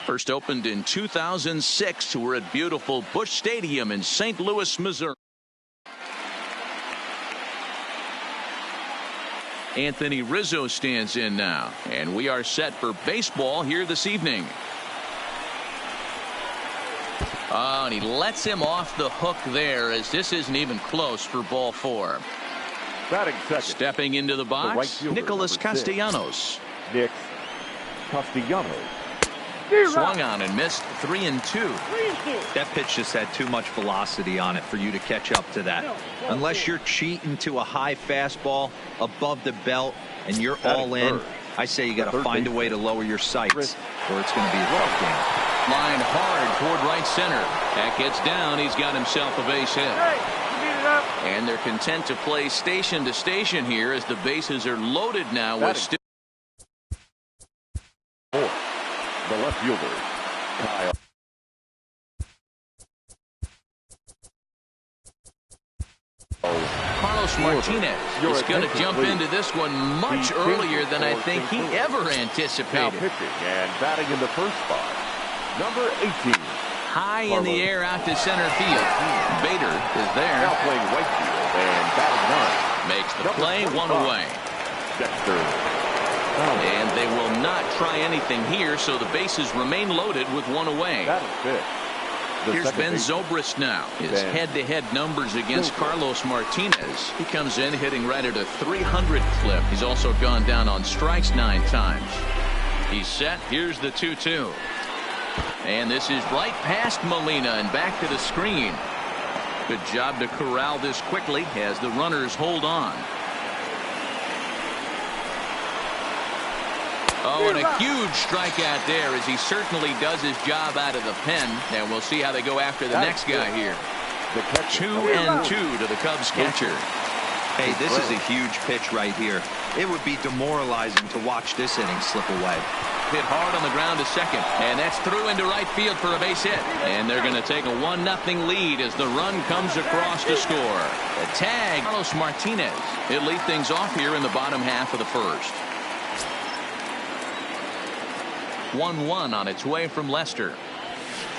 First opened in 2006. We're at beautiful Busch Stadium in St. Louis, Missouri. Anthony Rizzo stands in now, and we are set for baseball here this evening. Oh, and he lets him off the hook there, as this isn't even close for ball 4. Stepping into the box, Nicholas Castellanos. Nick Castellanos. Swung on and missed. 3-2. That pitch just had too much velocity on it for you to catch up to that. Unless you're cheating to a high fastball above the belt and you're all in, I say you got to find a way to lower your sights, or it's going to be a tough game. Line hard toward right center. That gets down. He's got himself a base hit. And they're content to play station to station here as the bases are loaded now with still. The left fielder, Kyle. Carlos Martinez is going to jump into this one much earlier than I think he ever anticipated. Now pitching and batting in the first spot, number 18. High in the air out to center field. Bader is there. Now playing right field and batting 9. Makes the play, 1 away. Dexter. And they will not try anything here, so the bases remain loaded with 1 away. Here's Ben Zobrist now. His head-to-head numbers against Carlos Martinez. He comes in hitting right at a 300 clip. He's also gone down on strikes 9 times. He's set. Here's the 2-2. And this is right past Molina and back to the screen. Good job to corral this quickly as the runners hold on. Oh, and a huge strikeout there, as he certainly does his job out of the pen. And we'll see how they go after the next guy here. 2-2 to the Cubs catcher. Hey, this is a huge pitch right here. It would be demoralizing to watch this inning slip away. Hit hard on the ground to second, and that's through into right field for a base hit. And they're going to take a 1-0 lead as the run comes across to score. The tag, Carlos Martinez. He'll lead things off here in the bottom half of the first. 1-1 on its way from Lester.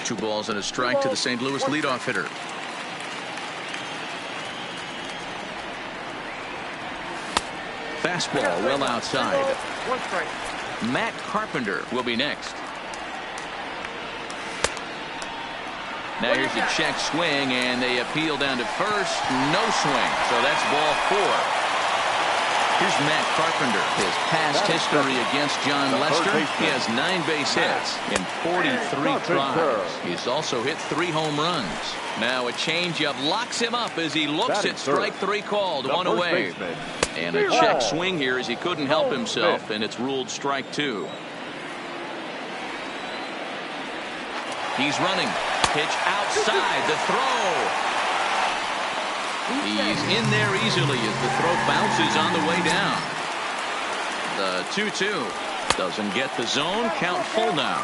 2 balls and a strike to the St. Louis leadoff hitter. Fastball well outside. Matt Carpenter will be next. Now here's a check swing, and they appeal down to first. No swing, so that's ball 4. Here's Matt Carpenter. His past history against John Lester. He has 9 base hits in 43 tries. He's also hit 3 home runs. Now a changeup locks him up as he looks at strike 3 called. 1 away. And a check swing here as he couldn't help himself, and it's ruled strike 2. He's running. Pitch outside. The throw. He's in there easily as the throw bounces on the way down. The 2-2 doesn't get the zone. Count full now.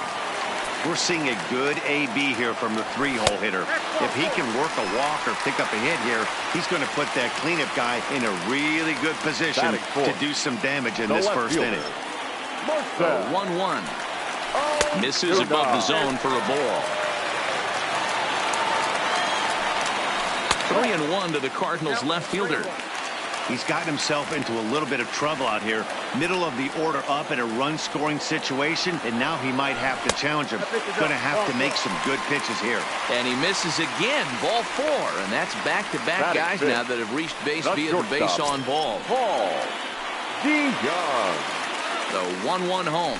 We're seeing a good AB here from the 3-hole hitter. If he can work a walk or pick up a hit here, he's going to put that cleanup guy in a really good position to do some damage in this first inning. 1-1. Misses above the zone for a ball. 3-1 to the Cardinals left fielder. He's gotten himself into a little bit of trouble out here. Middle of the order up in a run-scoring situation, and now he might have to challenge him. Going to have to make some good pitches here. And he misses again. Ball 4, and that's back-to-back guys now that have reached base via the base on ball. Paul DeYoung. The 1-1 home.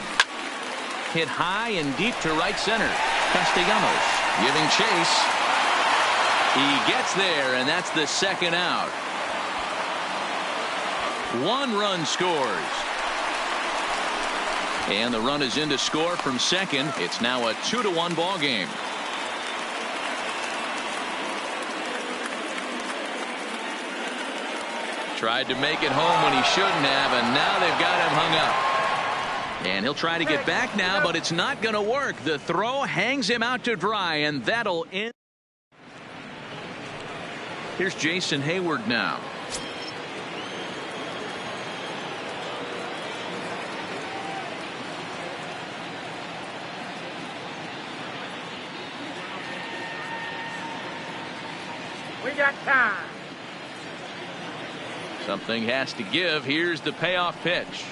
Hit high and deep to right center. Castellanos giving chase. He gets there, and that's the second out. 1 run scores. And the run is in to score from second. It's now a 2-1 ball game. Tried to make it home when he shouldn't have, and now they've got him hung up. And he'll try to get back now, but it's not going to work. The throw hangs him out to dry, and that'll end. Here's Jason Hayward now. got time. Something has to give. Here's the payoff pitch.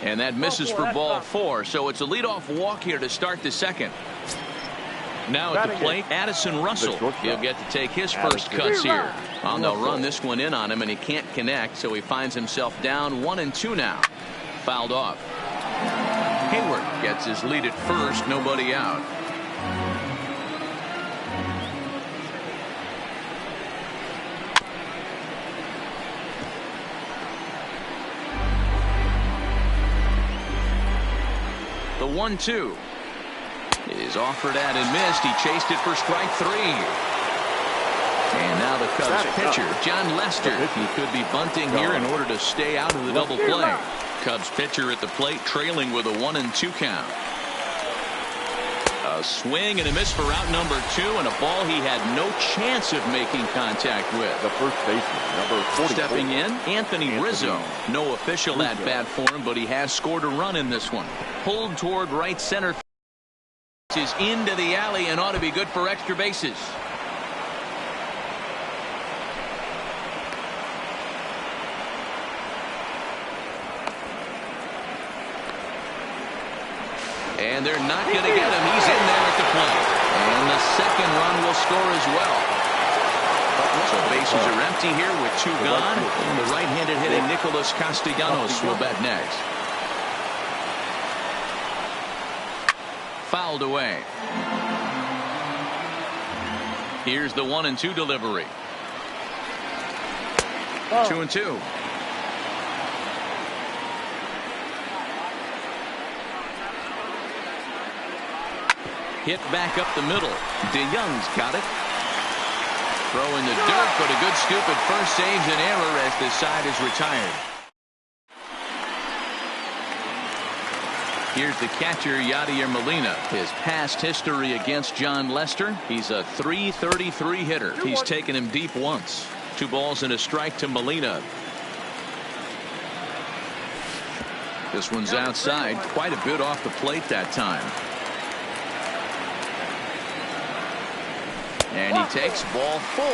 And that misses for ball 4. So it's a leadoff walk here to start the second. Now at the plate, Addison Russell. He'll get to take his first cuts here. They'll run this one in on him, and he can't connect, so he finds himself down 1-2 now. Fouled off. Hayward gets his lead at first, nobody out. The 1-2 is offered at and missed. He chased it for strike 3. And now the Cubs pitcher, John Lester. He could be bunting here in order to stay out of the double play. Cubs pitcher at the plate, trailing with a 1-2 count. A swing and a miss for out number 2, and a ball he had no chance of making contact with. The first baseman, number 44. Stepping in, Anthony Rizzo. No official at bat for him, but he has scored a run in this one. Pulled toward right center. Is into the alley and ought to be good for extra bases. And they're not going to get him. He's in there at the plate. And the second run will score as well. So bases are empty here with 2 gone. And the right-handed hitting Nicholas Castellanos will bat next. Fouled away. Here's the 1-2 delivery. 2-2. Hit back up the middle. DeYoung's got it. Throw in the dirt, but a good scoop at first saves an error as this side is retired. Here's the catcher, Yadier Molina. His past history against John Lester. He's a .333 hitter. He's taken him deep once. 2 balls and a strike to Molina. This one's outside. Quite a bit off the plate that time. And he takes ball 4.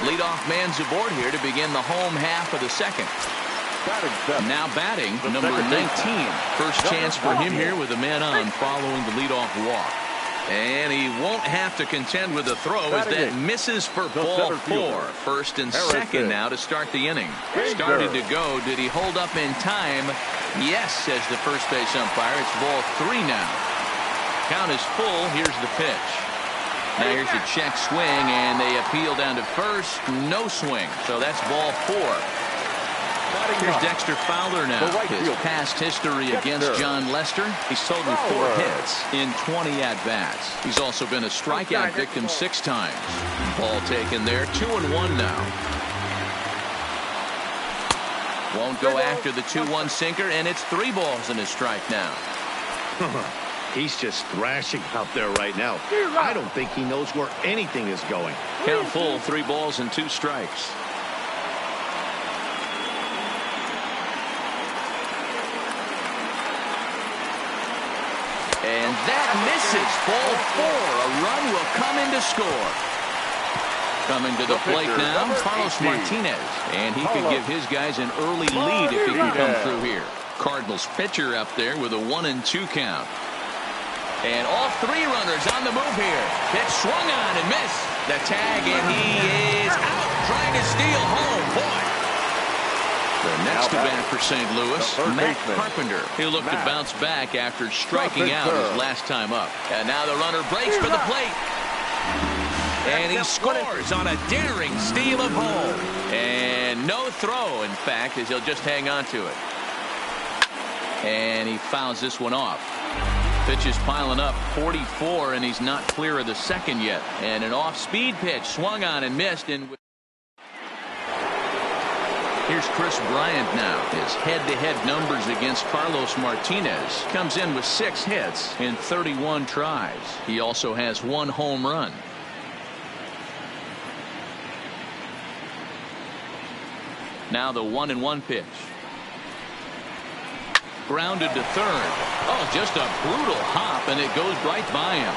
Leadoff man's aboard here to begin the home half of the second. Now batting, number 19. First chance for him here with a man on following the leadoff walk. And he won't have to contend with a throw as that misses for ball 4. First and second now to start the inning. Started to go. Did he hold up in time? Yes, says the first base umpire. It's ball 3 now. Count is full. Here's the pitch. Now here's a check swing, and they appeal down to first. No swing. So that's ball 4. Here's Dexter Fowler now. His past history against John Lester. He's totaled 4 hits in 20 at-bats. He's also been a strikeout victim 6 times. Ball taken there. 2-1 now. Won't go after the 2-1 sinker, and it's 3 balls and a strike now. He's just thrashing out there right now. I don't think he knows where anything is going. Count full, 3 balls and 2 strikes. And that misses. Ball 4. A run will come in to score. Coming to the plate now, Carlos Martinez. And he could give his guys an early lead if he can come through here. Cardinals pitcher up there with a 1-2 count. And all 3 runners on the move here. Pitch swung on and missed. The tag, and he is out trying to steal home. Boy. The next to bat for St. Louis, Matt Carpenter. He'll look to bounce back after striking out his last time up. And now the runner breaks for the plate. And he scores on a daring steal of home. And no throw, in fact, as he'll just hang on to it. And he fouls this one off. Pitch is piling up, 44, and he's not clear of the second yet. And an off-speed pitch swung on and missed. And here's Chris Bryant now. His head-to-head numbers against Carlos Martinez. Comes in with 6 hits in 31 tries. He also has 1 home run. Now the 1-1 pitch. Grounded to third. Oh, just a brutal hop, and it goes right by him.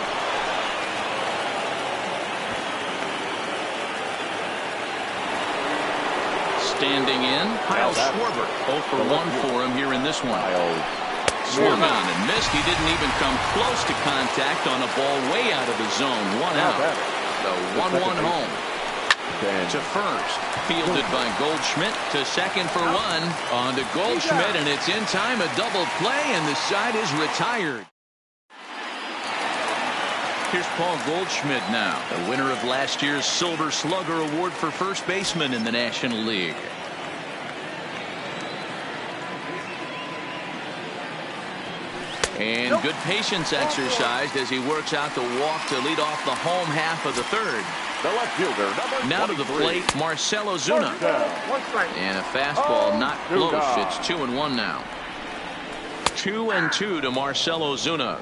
Standing in, Kyle Schwarber. 0 for 1 for him here in this one. Swung on and missed. He didn't even come close to contact on a ball way out of the zone. 1 out. The 1-1 home. To first. Fielded by Goldschmidt. To second for 1. On to Goldschmidt, and it's in time. A double play, and the side is retired. Here's Paul Goldschmidt now, the winner of last year's Silver Slugger Award for first baseman in the National League. And good patience exercised as he works out the walk to lead off the home half of the third. The left fielder, now to the plate, Marcell Ozuna. And a fastball not close. It's 2-1 now. 2-2 to Marcell Ozuna.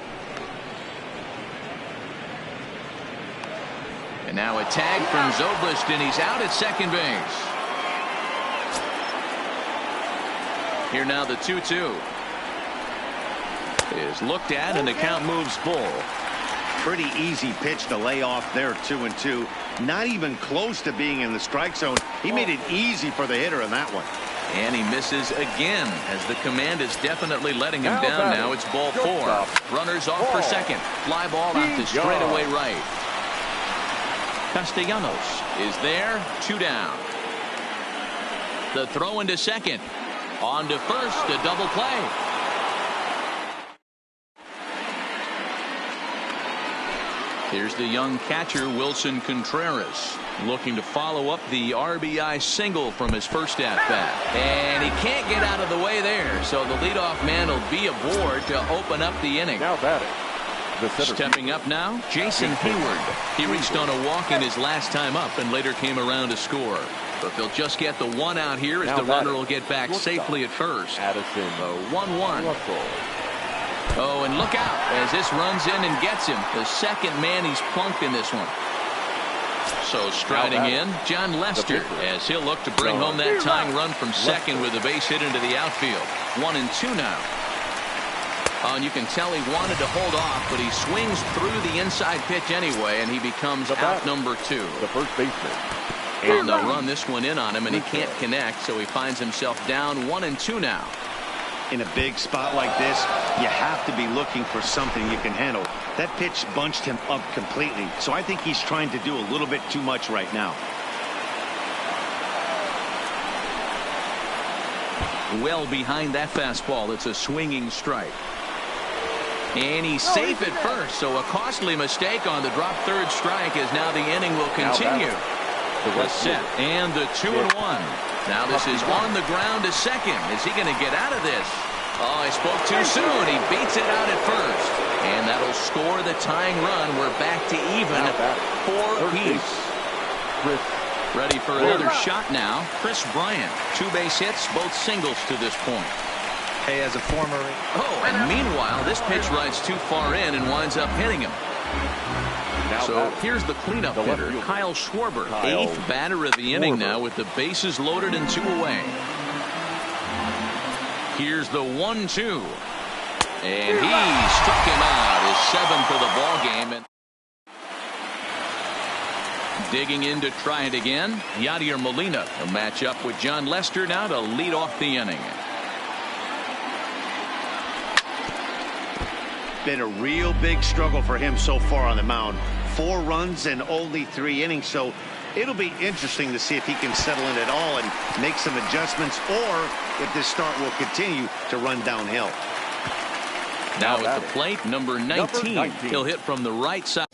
And now a tag from Zobrist, and he's out at second base. Here now the 2-2 is looked at, and the count moves full. Pretty easy pitch to lay off there. 2-2. Not even close to being in the strike zone. He made it easy for the hitter in that one. And he misses again as the command is definitely letting him down now. It's ball 4. Runners off for second. Fly ball out to straightaway right. Castellanos is there. 2 down. The throw into second. On to first. A double play. Here's the young catcher, Wilson Contreras, looking to follow up the RBI single from his first at-bat. And he can't get out of the way there, so the leadoff man will be aboard to open up the inning. Now batting. Stepping up now, Jason Hayward. He reached on a walk in his last time up and later came around to score. But they'll just get the 1 out here as the runner will get back safely at first. Addison. The 1-1. Oh, and look out as this runs in and gets him. The second man he's plunked in this one. So striding in, John Lester, as he'll look to bring home that tying run from second with a base hit into the outfield. 1-2 now. Oh, and you can tell he wanted to hold off, but he swings through the inside pitch anyway, and he becomes out number 2. The first baseman. And they'll run this one in on him, and he can't connect, so he finds himself down 1-2 now. In a big spot like this, you have to be looking for something you can handle. That pitch bunched him up completely, so I think he's trying to do a little bit too much right now. Well behind that fastball. It's a swinging strike. And he's safe at first, so a costly mistake on the drop third strike as now the inning will continue. The set and the 2-1. Now this is on the ground to second. Is he going to get out of this? Oh, he spoke too soon. He beats it out at first. And that'll score the tying run. We're back to even 4 apiece. Ready for another shot now. Chris Bryant. 2 base hits, both singles to this point. Hey, as a former... Oh, and meanwhile, this pitch rides too far in and winds up hitting him. So here's the cleanup hitter, Kyle Schwarber, 8th batter of the inning now with the bases loaded and 2 away. Here's the 1-2. And he struck him out, his 7th of the ball game. And digging in to try it again, Yadier Molina will match up with John Lester now to lead off the inning. Been a real big struggle for him so far on the mound. 4 runs and only 3 innings, so it'll be interesting to see if he can settle in at all and make some adjustments, or if this start will continue to run downhill. Now at the plate, number 19. He'll hit from the right side.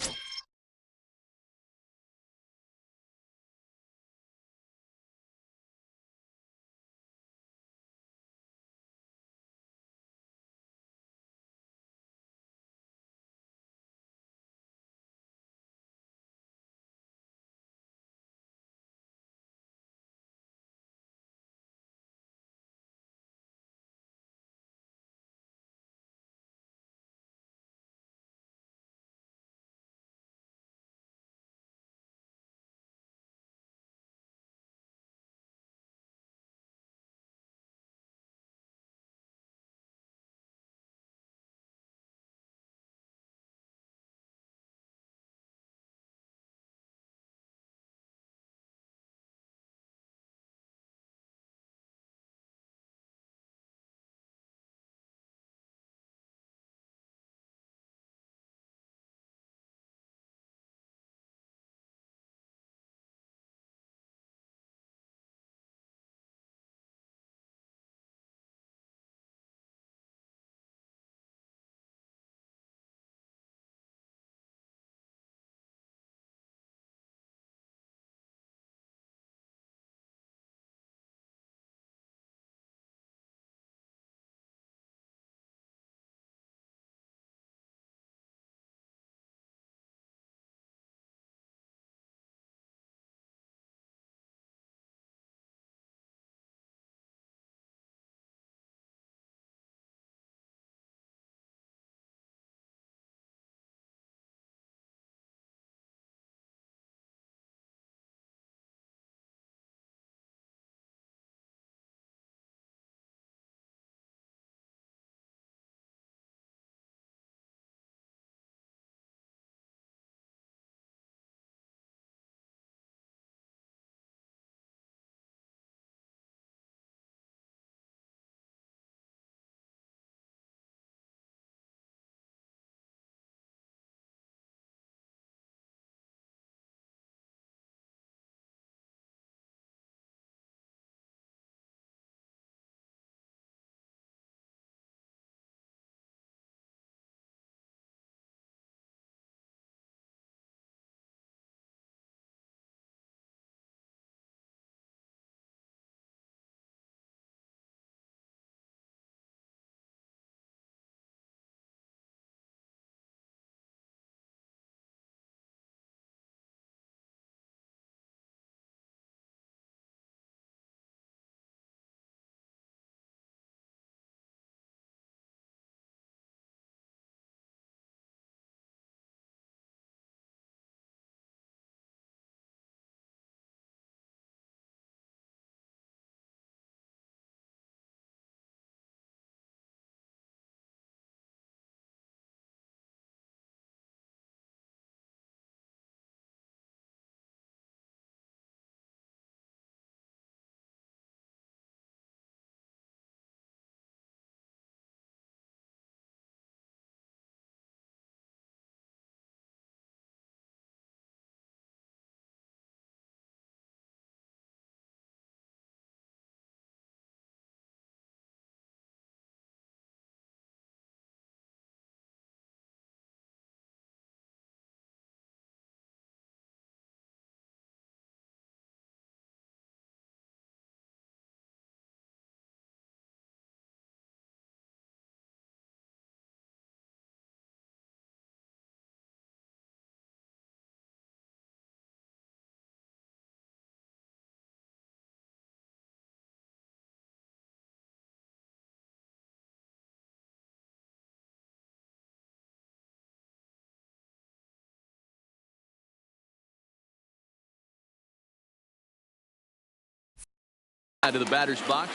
to the batter's box.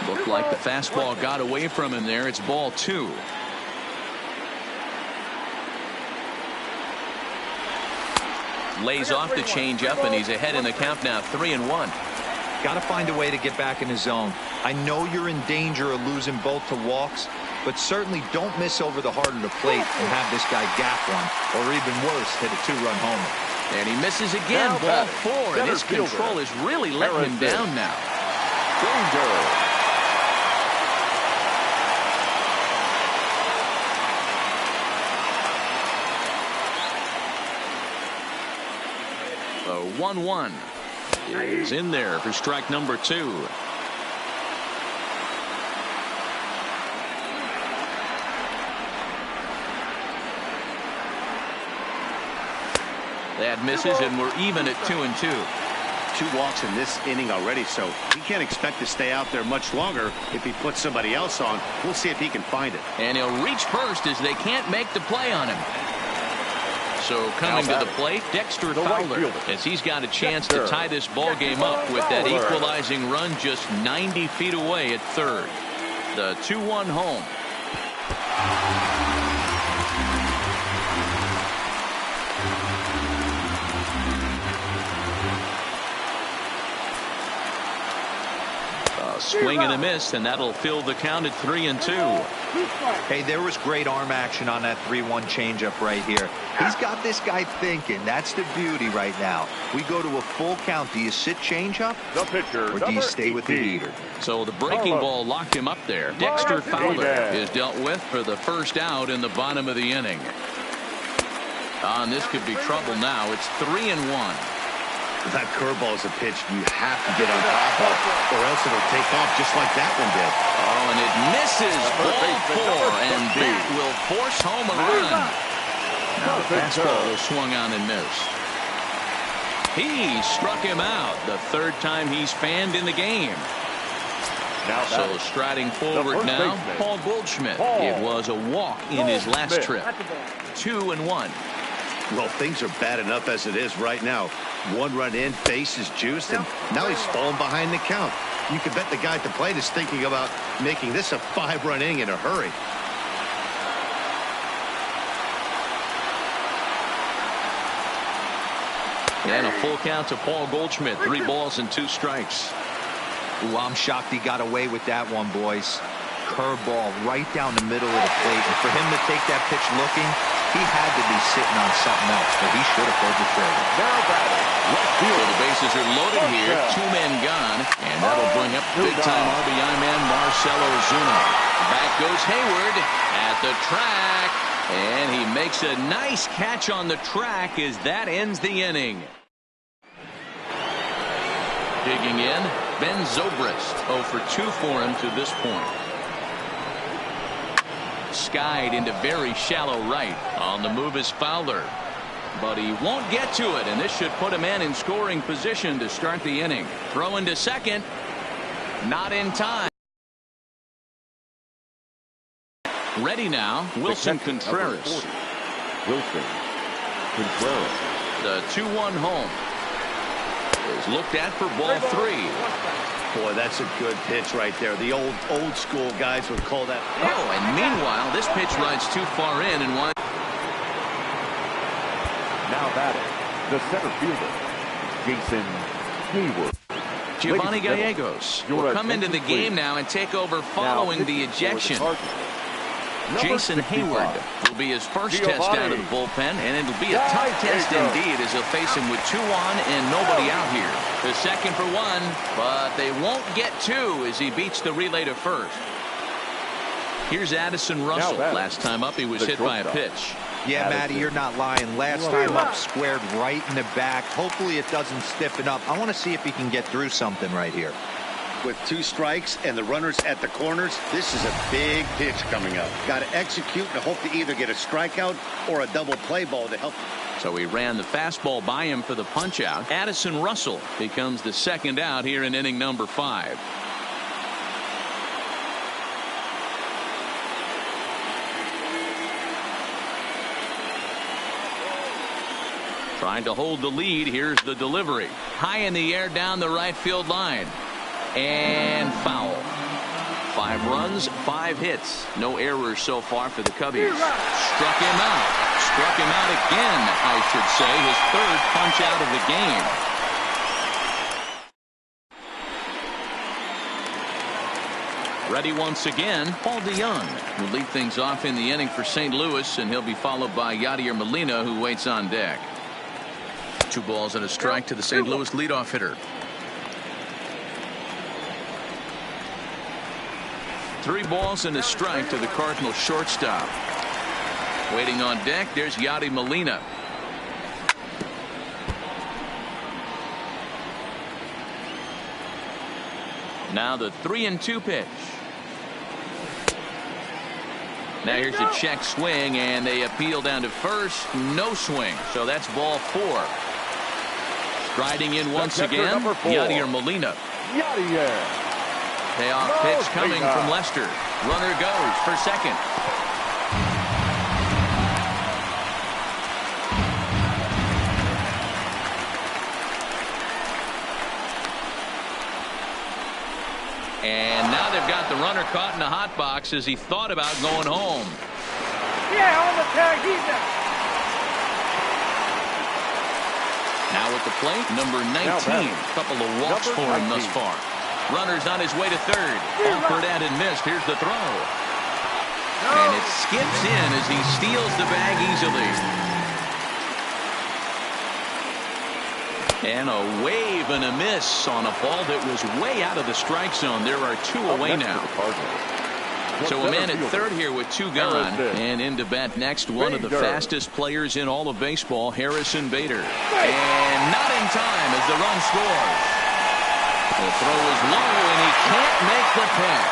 Looked like the fastball got away from him there. It's ball 2. Lays off the changeup, and he's ahead in the count now, 3-1. Got to find a way to get back in the zone. I know you're in danger of losing both to walks, but certainly don't miss over the heart of the plate and have this guy gap one, or even worse, hit a 2-run homer. And he misses again, ball 4, and his control is really letting him down now. Danger. 1-1 is in there for strike number 2. That misses, and we're even at 2-2. 2 walks in this inning already, so he can't expect to stay out there much longer. If he puts somebody else on, we'll see if he can find it. And he'll reach first as they can't make the play on him. So coming to the plate, Dexter Fowler, as he's got a chance to tie this ball game up with that equalizing run just 90 feet away at third. The 2-1 home. Swing and a miss, and that'll fill the count at 3-2. Hey, there was great arm action on that 3-1 changeup right here. He's got this guy thinking. That's the beauty right now. We go to a full count. Do you sit changeup, or do you stay with the heater? So the breaking ball locked him up there. Dexter Fowler is dealt with for the first out in the bottom of the inning. And this could be trouble now. It's 3-1. That curveball is a pitch you have to get on top of, or else it'll take off just like that one did. Oh, and it misses, ball 4, and that will force home a run. Now the fastball was swung on and missed. He struck him out the 3rd time he's fanned in the game. So striding forward now, Paul Goldschmidt. It was a walk in his last trip. 2-1. Well, things are bad enough as it is right now. 1 run in, base is juiced, and now he's falling behind the count. You can bet the guy at the plate is thinking about making this a 5-run inning in a hurry. And a full count to Paul Goldschmidt. 3 balls and 2 strikes. Ooh, I'm shocked he got away with that one, boys. Curveball right down the middle of the plate. And for him to take that pitch looking, he had to be sitting on something else, but he should have pulled the trigger. Now batting. So the bases are loaded here. 2 men gone. And that'll bring up big-time RBI man Marcell Ozuna. Back goes Hayward at the track. And he makes a nice catch on the track as that ends the inning. Digging in, Ben Zobrist. 0 for 2 for him to this point. Skied into very shallow right. On the move is Fowler. But he won't get to it, and this should put a man in scoring position to start the inning. Throw into second. Not in time. Ready now, Wilson Contreras. Wilson Contreras. The 2-1 home is looked at for ball 3. Boy, that's a good pitch right there. The old school guys would call that. Oh, and meanwhile, this pitch rides too far in and one. Now batting, the center fielder, Jason Hayward. Giovanni Gallegos will come into the game now and take over following the ejection. Jason Hayward will be his first test out of the bullpen, and it'll be a tough test indeed as he'll face him with 2 on and nobody out here. The second for 1, but they won't get 2 as he beats the relay to first. Here's Addison Russell. Last time up, he was hit by a pitch. Yeah, Matty, you're not lying. Last time up, squared right in the back. Hopefully it doesn't stiffen up. I want to see if he can get through something right here. With 2 strikes and the runners at the corners, this is a big pitch coming up. Got to execute and hope to either get a strikeout or a double play ball to help. So he ran the fastball by him for the punch out. Addison Russell becomes the second out here in inning number 5. Trying to hold the lead. Here's the delivery. High in the air down the right field line. And foul. 5 runs, 5 hits. No errors so far for the Cubbies. Struck him out. Struck him out again, I should say. His 3rd punch out of the game. Ready once again, Paul DeYoung will lead things off in the inning for St. Louis, and he'll be followed by Yadier Molina, who waits on deck. 2 balls and a strike to the St. Louis leadoff hitter. 3 balls and a strike to the Cardinals shortstop. Waiting on deck, there's Yadier Molina. Now the 3-2 pitch. Now here's a check swing, and they appeal down to first. No swing, so that's ball 4. Striding in once again, Yadier Molina. Yadier. Payoff pitch coming from Lester. Runner goes for second. And now they've got the runner caught in the hot box as he thought about going home. Yeah, on the tag, he's there. Now at the plate, number 19. Couple of walks for him thus far. Runner's on his way to third. Offered and missed. Here's the throw. And it skips in as he steals the bag easily. And a wave and a miss on a ball that was way out of the strike zone. There are 2 away now. So a man at third here with 2 gone. And in to bat next, one of the fastest players in all of baseball, Harrison Bader. And not in time as the run scores. The throw is low, and he can't make the pick.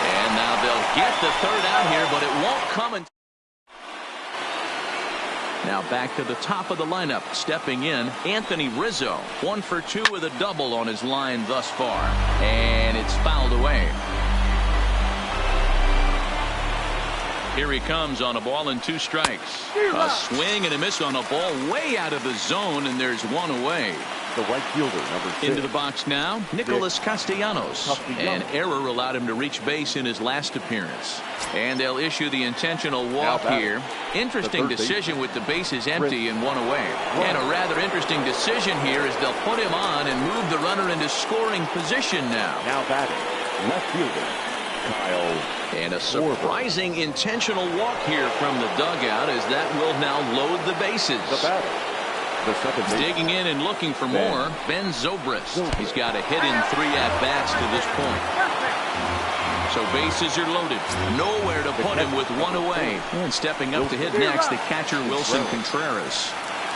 And now they'll get the 3rd out here, but it won't come until. Now back to the top of the lineup. Stepping in, Anthony Rizzo. 1 for 2 with a double on his line thus far. And it's fouled away. Here he comes on a ball and 2 strikes. A swing and a miss on a ball way out of the zone, and there's 1 away. The right fielder, number 6. Into the box now, Nicholas Castellanos. An error allowed him to reach base in his last appearance. And they'll issue the intentional walk here. Interesting decision with the bases empty and 1 away. And a rather interesting decision here is they'll put him on and move the runner into scoring position now. Now batting, left fielder, Kyle. And a surprising intentional walk here from the dugout as that will now load the bases. The batter. Digging in and looking for more, Ben Zobrist. He's got a hit in 3 at-bats to this point. So bases are loaded. Nowhere to put him with 1 away. And stepping up to hit next, the catcher Wilson Contreras.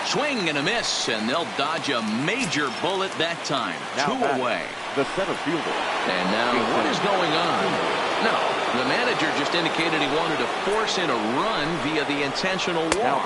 Swing and a miss, and they'll dodge a major bullet that time. 2 away. The center fielder. And now what is going on? No, the manager just indicated he wanted to force in a run via the intentional walk.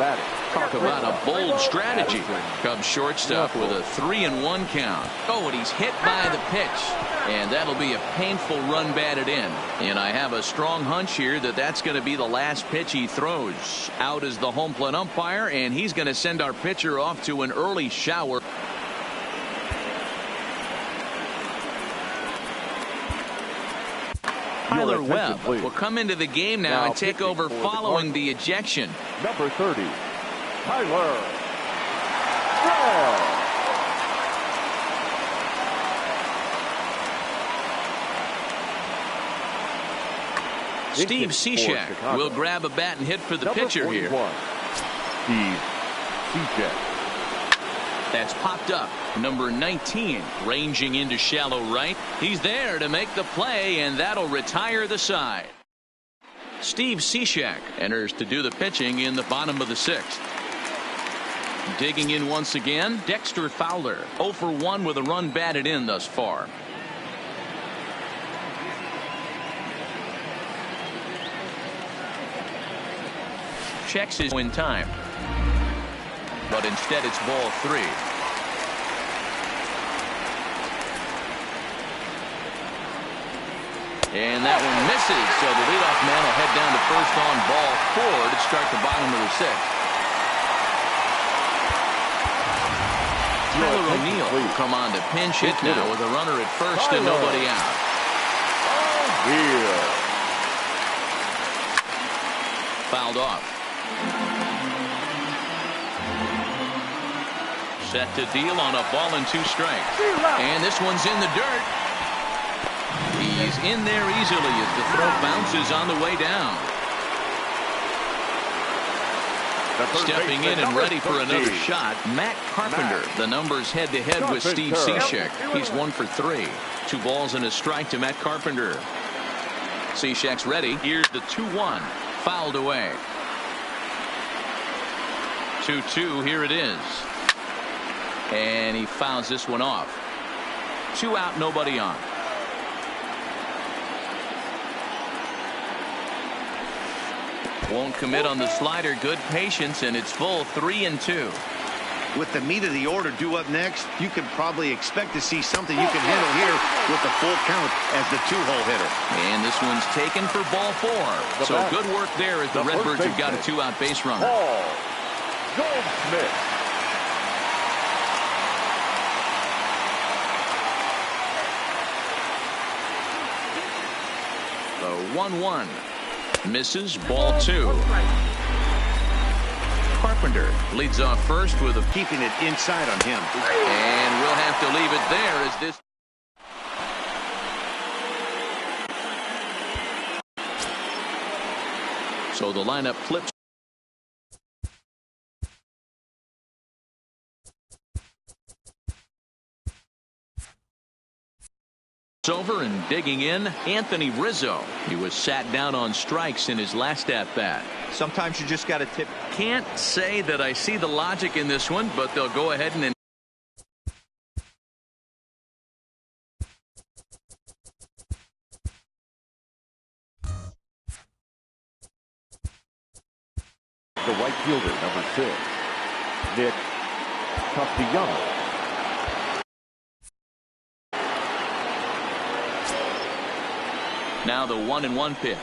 Talk about a bold strategy. Cubs shortstop with a 3-1 count. Oh, and he's hit by the pitch. And that'll be a painful run batted in. And I have a strong hunch here that that's going to be the last pitch he throws. Out is the home plate umpire, and he's going to send our pitcher off to an early shower. Tyler Webb will come into the game now and take over following the ejection. Number 30, Tyler Webb. Steve Cishek will grab a bat and hit for the pitcher here. Steve Cishek. That's popped up. Number 19 ranging into shallow right. He's there to make the play, and that'll retire the side. Steve Cishek enters to do the pitching in the bottom of the 6th. Digging in once again, Dexter Fowler. 0 for 1 with a run batted in thus far. Checks his win time. But instead it's ball 3. And that one misses, so the leadoff man will head down to first on ball 4 to start the bottom of the 6th. Tyler O'Neill will come on to pinch hit now with a runner at first and nobody out. Fouled off. Set to deal on a ball and 2 strikes. And this one's in the dirt. He's in there easily as the throw bounces on the way down. Stepping in and ready for another shot, Matt Carpenter. The numbers head-to-head with Steve Cishek. He's 1 for 3. 2 balls and a strike to Matt Carpenter. Cishek's ready. Here's the 2-1. Fouled away. 2-2. Here it is. And he fouls this one off. 2 out, nobody on. Won't commit on the slider. Good patience, and it's full 3-2. With the meat of the order due up next, you can probably expect to see something you can handle here with the full count as the 2-hole hitter. And this one's taken for ball 4. So good work there as the Redbirds have got a 2-out base runner. The 1-1 misses, ball 2. Carpenter leads off first with keeping it inside on him. And we'll have to leave it there as this. So the lineup flips. Over and digging in, Anthony Rizzo. He was sat down on strikes in his last at-bat. Sometimes you just got to tip. Can't say that I see the logic in this one, but they'll go ahead and the right fielder, number 6, Nick Castellanos. now the 1-1 pitch.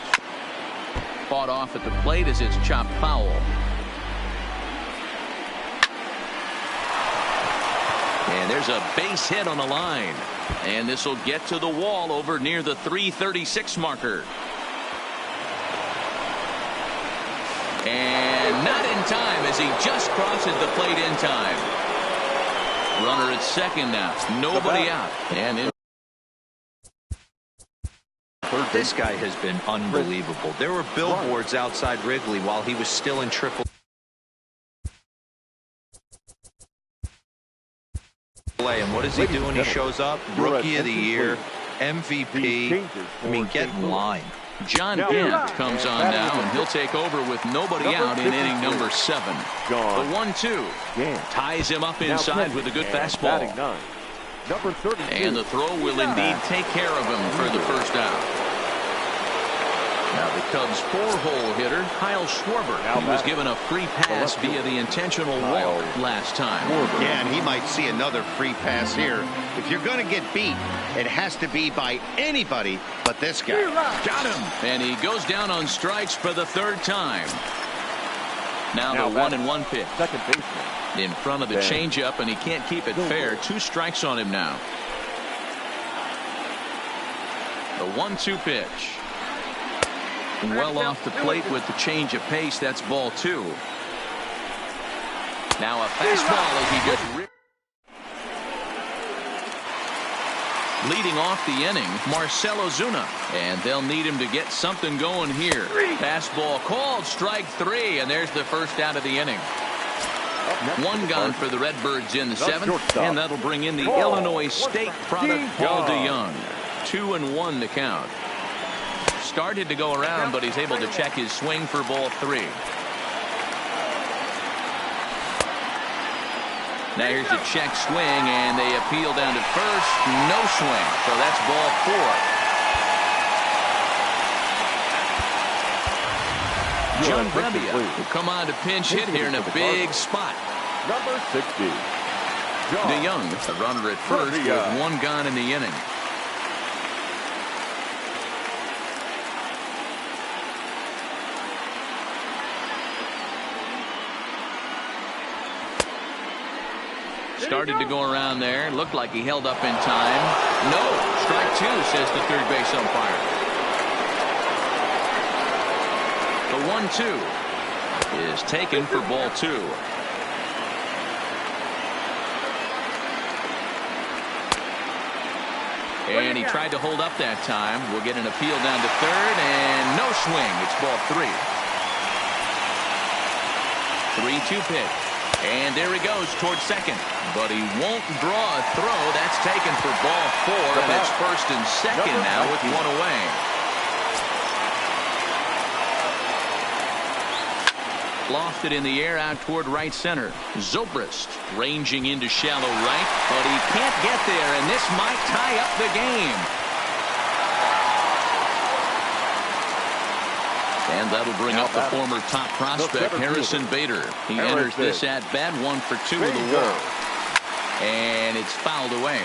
Fought off at the plate as it's chopped foul. And there's a base hit on the line. And this will get to the wall over near the 336 marker. And not in time as he just crosses the plate in time. Runner at second now. Nobody out. And in. This guy has been unbelievable. There were billboards outside Wrigley while he was still in Triple A. And what does he do when he shows up? Rookie of the Year, MVP. I mean, get in line. John Gant comes on now, and he'll take over with nobody out in inning number 7. The 1-2 ties him up inside with a good fastball. And the throw will indeed take care of him for the first out. Now the Cubs' 4-hole hitter, Kyle Schwarber. He was given a free pass via the intentional walk last time. Yeah, and he might see another free pass here. If you're going to get beat, it has to be by anybody but this guy. Got him. And he goes down on strikes for the 3rd time. Now the 1-1 pitch. Second baseman. In front of the changeup, and he can't keep it fair. 2 strikes on him now. The 1-2 pitch. Well off the plate with the change of pace. That's ball 2. Now a fastball as he gets ripped. Leading off the inning, Marcell Ozuna. And they'll need him to get something going here. Fastball called, strike 3, and there's the first out of the inning. 1 gone for the Redbirds in the 7th, and that'll bring in the Illinois State product, Paul DeYoung. 2-1 the count. Started to go around, but he's able to check his swing for ball 3. Now here's the check swing, and they appeal down to first. No swing, so that's ball 4. John Brebbia will come on to pinch hit here in a big spot. Number 60. DeYoung, the runner at first with 1 gone in the inning. Started to go around there. Looked like he held up in time. No. Strike two, says the third base umpire. The 1-2 is taken for ball two. And he tried to hold up that time. We'll get an appeal down to third, and no swing. It's ball three. 3-2 pitch. And there he goes towards second. But he won't draw a throw. That's taken for ball four, and it's first and second now with one away. Lofted in the air out toward right center. Zobrist ranging into shallow right, but he can't get there, and this might tie up the game. And that'll bring up the former top prospect, Harrison Bader. He enters this at bat, 1 for 2 with a walk. And it's fouled away.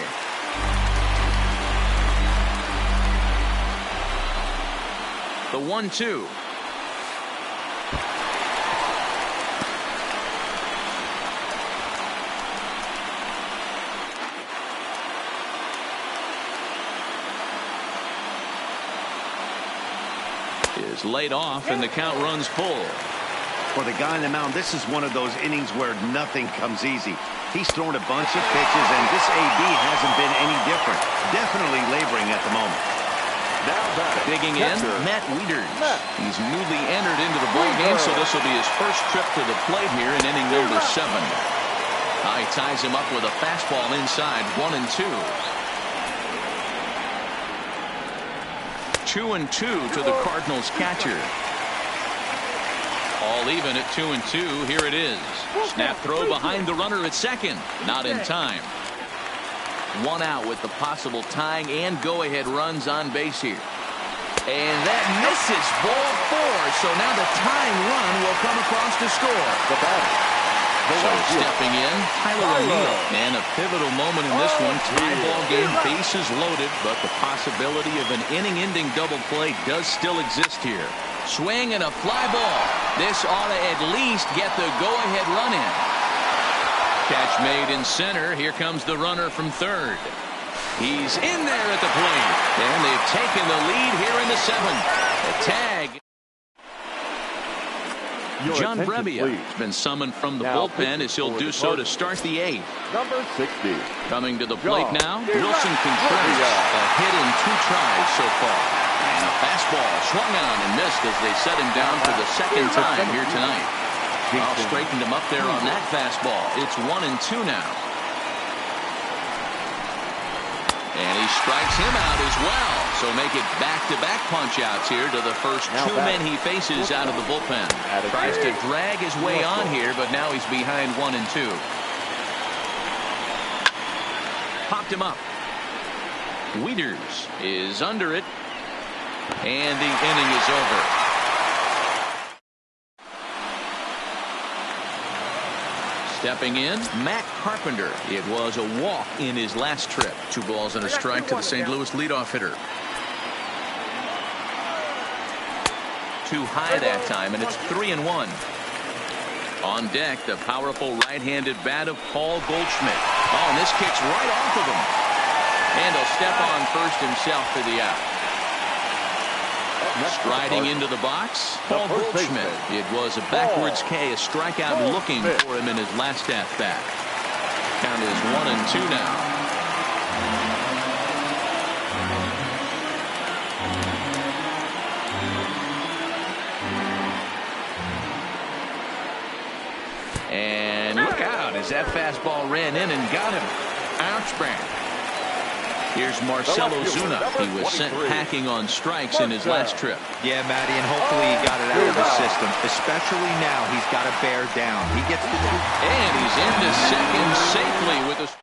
The 1-2. Is laid off, and the count runs full. For the guy on the mound, this is one of those innings where nothing comes easy. He's thrown a bunch of pitches, and this AB hasn't been any different. Definitely laboring at the moment. Digging in, Matt Wieters. He's newly entered into the ball game, so this will be his first trip to the plate here in inning number 7. He ties him up with a fastball inside, 1-2. 2-2 to the Cardinals catcher. All even at 2-2. Here it is. Snap throw behind the runner at second. Not in time. One out with the possible tying and go-ahead runs on base here. And that misses ball 4. So now the tying run will come across to score. The batter. So stepping in, Tyler O'Neill. And a pivotal moment in this one. Tie ball game, bases loaded, but the possibility of an inning-ending double play does still exist here. Swing and a fly ball. This ought to at least get the go-ahead run in. Catch made in center. Here comes the runner from third. He's in there at the plate. And they've taken the lead here in the 7th. A tag. John Brebbia has been summoned from the bullpen as he'll do so to start the 8th. Number 60. Coming to the plate now, Wilson Contreras. A hit in 2 tries so far. And a fastball swung on and missed as they set him down for the second time here tonight. Straightened him up there on that fastball. It's 1-2 now. And he strikes him out as well. So make it back-to-back punch-outs here to the first 2 men he faces out of the bullpen. Tries to drag his way on here, but now he's behind 1-2. Popped him up. Wieters is under it. And the inning is over. Stepping in, Matt Carpenter. It was a walk in his last trip. 2 balls and a strike to the St. Louis leadoff hitter. Too high that time, and it's 3-1. On deck, the powerful right-handed bat of Paul Goldschmidt. Oh, and this kicks right off of him. And he'll step on first himself for the out. Striding into the box, Paul Goldschmidt. It was a backwards K, a strikeout looking for him in his last at-bat. Count is 1-2 now. And look out as that fastball ran in and got him. Ouch, bang. Here's Marcelo Zuna. He was sent packing on strikes in his last trip. Yeah, Matty, and hopefully he got it out of the system. Especially now, he's got to bear down. He gets the and he's into second safely with a.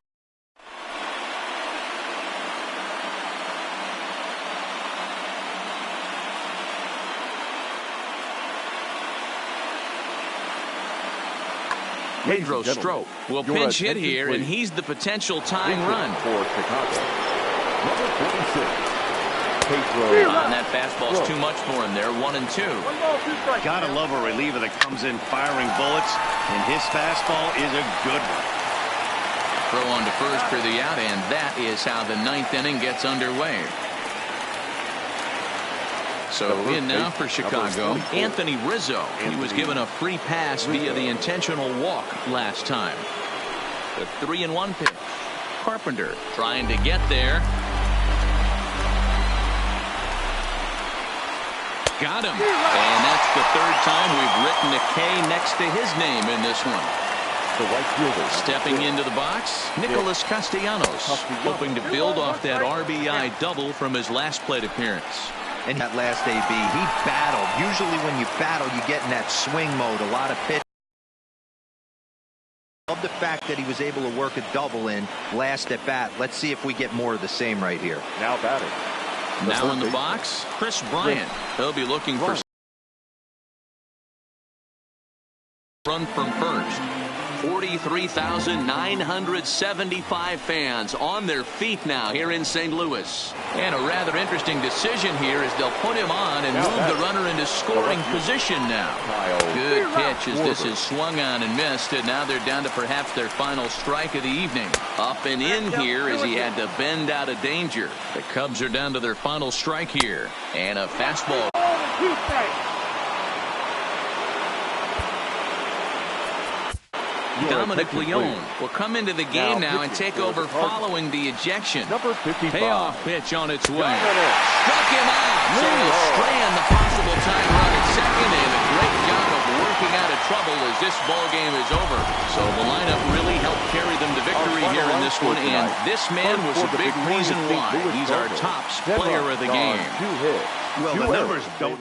Pedro Strop will pinch hit here, and he's the potential tying run. For Chicago. Number 46. Pedro. That fastball's too much for him there. 1-2. Gotta love a reliever that comes in firing bullets, and his fastball is a good one. throw on to first for the out, and that is how the ninth inning gets underway. So in now for Chicago, Anthony Rizzo. He was given a free pass via the intentional walk last time. The 3-1 pitch. Carpenter trying to get there. Got him. And that's the third time we've written a K next to his name in this one. The right fielder stepping into the box, Nicholas Castellanos, hoping to build off that RBI double from his last plate appearance. And that last AB, he battled. Usually when you battle, you get in that swing mode. A lot of pitch. Love the fact that he was able to work a double in last at bat. Let's see if we get more of the same right here. Now batting. Now in the box, Chris Bryant. He'll be looking for run from first. 43,975 fans on their feet now here in St. Louis. And a rather interesting decision here as they'll put him on and move the runner into scoring position now. Good pitch as this is swung on and missed, and now they're down to perhaps their final strike of the evening. Up and in here as he had to bend out of danger. The Cubs are down to their final strike here. And a fastball. Dominic Leone will come into the game now and take over following the ejection. Payoff pitch on its way. Struck him out. So he'll strand the possible time run at second, and a great job of working out of trouble as this ball game is over. So the lineup really helped carry them to victory here in this one, and this man was a big reason why. He's our top player of the game. Well, the numbers don't